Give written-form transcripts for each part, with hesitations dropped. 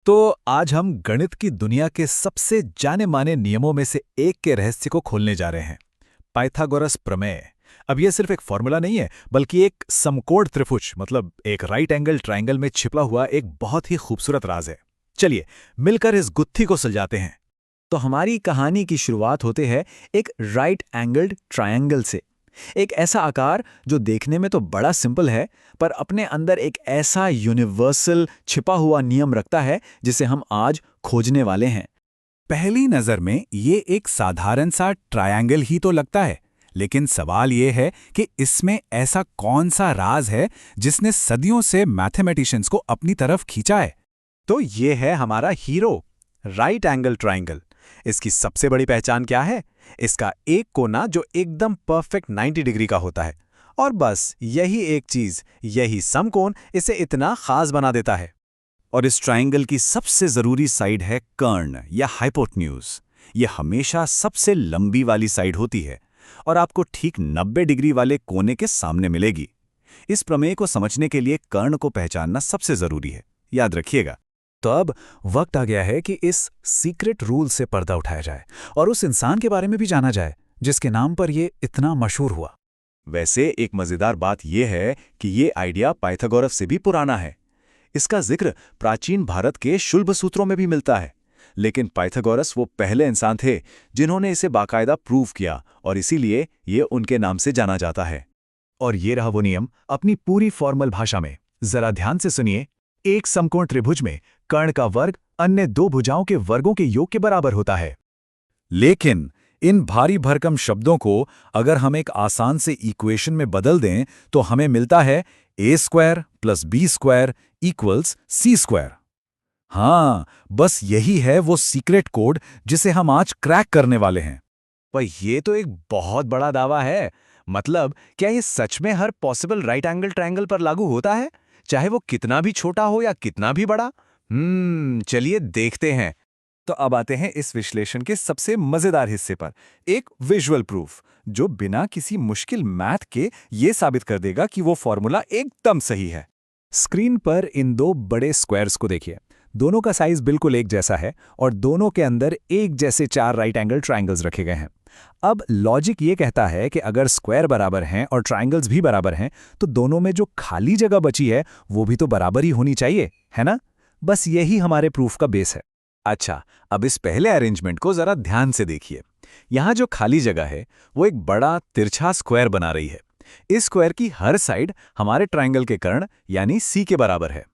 तो आज हम गणित की दुनिया के सबसे जाने माने नियमों में से एक के रहस्य को खोलने जा रहे हैं, पाइथागोरस प्रमेय। अब यह सिर्फ एक फॉर्मूला नहीं है, बल्कि एक समकोण त्रिभुज मतलब एक राइट एंगल ट्रायंगल में छिपा हुआ एक बहुत ही खूबसूरत राज है। चलिए मिलकर इस गुत्थी को सुलझाते हैं। तो हमारी कहानी की शुरुआत होते है एक राइट एंगल्ड ट्रायंगल से। एक ऐसा आकार जो देखने में तो बड़ा सिंपल है, पर अपने अंदर एक ऐसा यूनिवर्सल छिपा हुआ नियम रखता है जिसे हम आज खोजने वाले हैं। पहली नज़र में ये एक साधारण सा ट्रायंगल ही तो लगता है, लेकिन सवाल ये है कि इसमें ऐसा कौन सा राज है जिसने सदियों से मैथमेटिशियंस को अपनी तरफ खींचा है। तो ये है हमारा हीरो, राइट एंगल ट्रायंगल। इसकी सबसे बड़ी पहचान क्या है? इसका एक कोना जो एकदम परफेक्ट 90 डिग्री का होता है। और बस यही एक चीज, यही समकोण इसे इतना खास बना देता है। और इस ट्रायंगल की सबसे जरूरी साइड है कर्ण या हाइपोटेन्यूज। ये हमेशा सबसे लंबी वाली साइड होती है और आपको ठीक 90 डिग्री वाले कोने के सामने मिलेगी। इस प्रमेय को समझने के लिए कर्ण को पहचानना सबसे जरूरी है, याद रखिएगा। तो अब वक्त आ गया है कि इस सीक्रेट रूल से पर्दा उठाया जाए और उस इंसान के बारे में भी जाना जाए जिसके नाम पर ये इतना मशहूर हुआ। वैसे एक मजेदार बात यह है कि ये आइडिया पाइथागोरस से भी पुराना है। इसका जिक्र प्राचीन भारत के शुल्ब सूत्रों में भी मिलता है। लेकिन पाइथागोरस वो पहले इंसान थे जिन्होंने इसे बाकायदा प्रूव किया, और इसीलिए ये उनके नाम से जाना जाता है। और ये रहा वो नियम अपनी पूरी फॉर्मल भाषा में। जरा ध्यान से सुनिए। एक समकोण त्रिभुज में कर्ण का वर्ग अन्य दो भुजाओं के वर्गों के योग के बराबर होता है। लेकिन इन भारी भरकम शब्दों को अगर हम एक आसान से इक्वेशन में बदल दें तो हमें मिलता है a² + b² = c²। हाँ, बस यही है वो सीक्रेट कोड जिसे हम आज क्रैक करने वाले हैं। पर ये तो एक बहुत बड़ा दावा है। मतलब क्या ये सच में हर पॉसिबल राइट एंगल ट्रायंगल पर लागू होता है, चाहे वो कितना भी छोटा हो या कितना भी बड़ा? चलिए देखते हैं। तो अब आते हैं इस विश्लेषण के सबसे मजेदार हिस्से पर, एक विजुअल प्रूफ जो बिना किसी मुश्किल मैथ के ये साबित कर देगा कि वो फॉर्मूला एकदम सही है। स्क्रीन पर इन दो बड़े स्क्वायर्स को देखिए। दोनों का साइज बिल्कुल एक जैसा है और दोनों के अंदर एक जैसे 4 राइट एंगल ट्रायंगल्स रखे गए हैं। अब लॉजिक ये कहता है कि अगर स्क्वायर बराबर हैं और ट्रायंगल्स भी बराबर हैं, तो दोनों में जो खाली जगह बची है वो भी तो बराबर ही होनी चाहिए, है ना? बस यही हमारे प्रूफ का बेस है। अच्छा, अब इस पहले अरेंजमेंट को जरा ध्यान से देखिए। यहाँ जो खाली जगह है वो एक बड़ा तिरछा स्क्वायर बना रही है। इस स्क्वायर की हर साइड हमारे ट्रायंगल के कर्ण यानी c के बराबर है।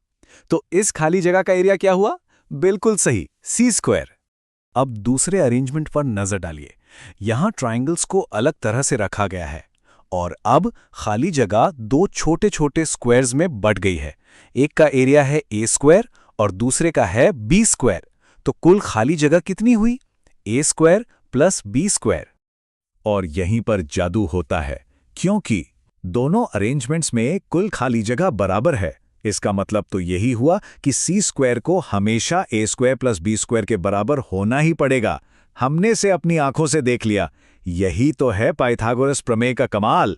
तो इस खाली जगह का एरिया क्या हुआ? बिल्कुल सही, c²। अब दूसरे अरेंजमेंट पर नजर डालिए। यहाँ ट्रायंगल्स को अलग तरह से रखा गया है और अब खाली जगह दो छोटे छोटे स्क्वायर्स में बट गई है। एक का एरिया है a² और दूसरे का है b²। तो कुल खाली जगह कितनी हुई? a² + b²। और यहीं पर जादू होता है, क्योंकि दोनों अरेंजमेंट्स में कुल खाली जगह बराबर है। इसका मतलब तो यही हुआ कि c² को हमेशा a² + b² के बराबर होना ही पड़ेगा। हमने से अपनी आंखों से देख लिया। यही तो है पाइथागोरस प्रमेय का कमाल।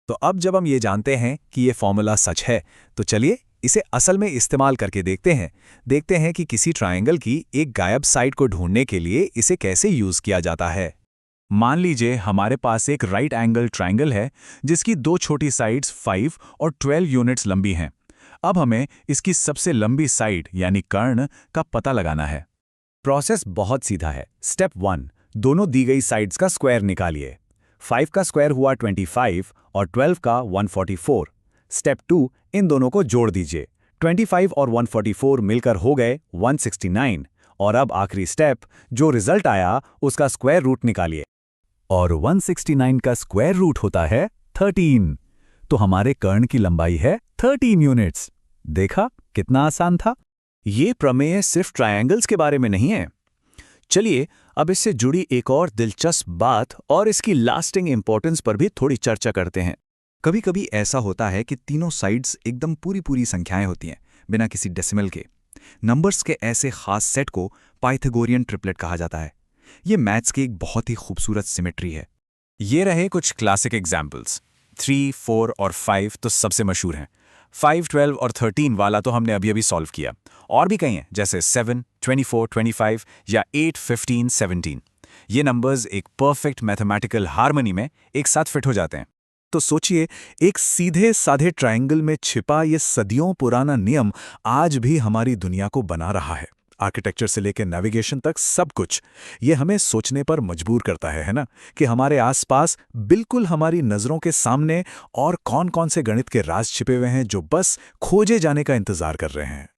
तो अब जब हम ये जानते हैं कि ये फॉर्मूला सच है, तो चलिए इसे असल में इस्तेमाल करके देखते हैं कि किसी ट्रायंगल की एक गायब साइड को ढूंढने के लिए इसे कैसे यूज किया जाता है। मान लीजिए हमारे पास एक राइट एंगल ट्रायंगल है जिसकी दो छोटी साइड्स 5 और 12 यूनिट्स लंबी हैं। अब हमें इसकी सबसे लंबी साइड यानी कर्ण का पता लगाना है। प्रोसेस बहुत सीधा है। स्टेप 1, दोनों दी गई साइड्स का स्क्वायर निकालिए। 5 का स्क्वायर हुआ 25 और 12 का 144। स्टेप 2, इन दोनों को जोड़ दीजिए। 25 और 144 मिलकर हो गए 169। और अब आखिरी स्टेप, जो रिजल्ट आया उसका स्क्वायर रूट निकालिए। और 169 का स्क्वायर रूट होता है 13। तो हमारे कर्ण की लंबाई है 13 यूनिट्स। देखा कितना आसान था? ये प्रमेय सिर्फ ट्रायंगल्स के बारे में नहीं है। चलिए अब इससे जुड़ी एक और दिलचस्प बात और इसकी लास्टिंग इंपॉर्टेंस पर भी थोड़ी चर्चा करते हैं। कभी कभी ऐसा होता है कि तीनों साइड्स एकदम पूरी संख्याएं होती हैं, बिना किसी डेसिमल के। नंबर्स के ऐसे खास सेट को पाइथागोरियन ट्रिपलेट कहा जाता है। ये मैथ्स की एक बहुत ही खूबसूरत सिमेट्री है। ये रहे कुछ क्लासिक एग्जाम्पल्स। 3, 4 और 5 तो सबसे मशहूर हैं। 5, 12 और 13 वाला तो हमने अभी अभी सॉल्व किया। और भी कई हैं, जैसे 7, 24, 25 या 8, 15, 17। ये नंबर्स एक परफेक्ट मैथमेटिकल हार्मनी में एक साथ फिट हो जाते हैं। तो सोचिए, एक सीधे साधे ट्रायंगल में छिपा ये सदियों पुराना नियम आज भी हमारी दुनिया को बना रहा है। आर्किटेक्चर से लेकर नेविगेशन तक सब कुछ। ये हमें सोचने पर मजबूर करता है ना, कि हमारे आसपास बिल्कुल हमारी नज़रों के सामने और कौन कौन से गणित के राज छिपे हुए हैं जो बस खोजे जाने का इंतजार कर रहे हैं।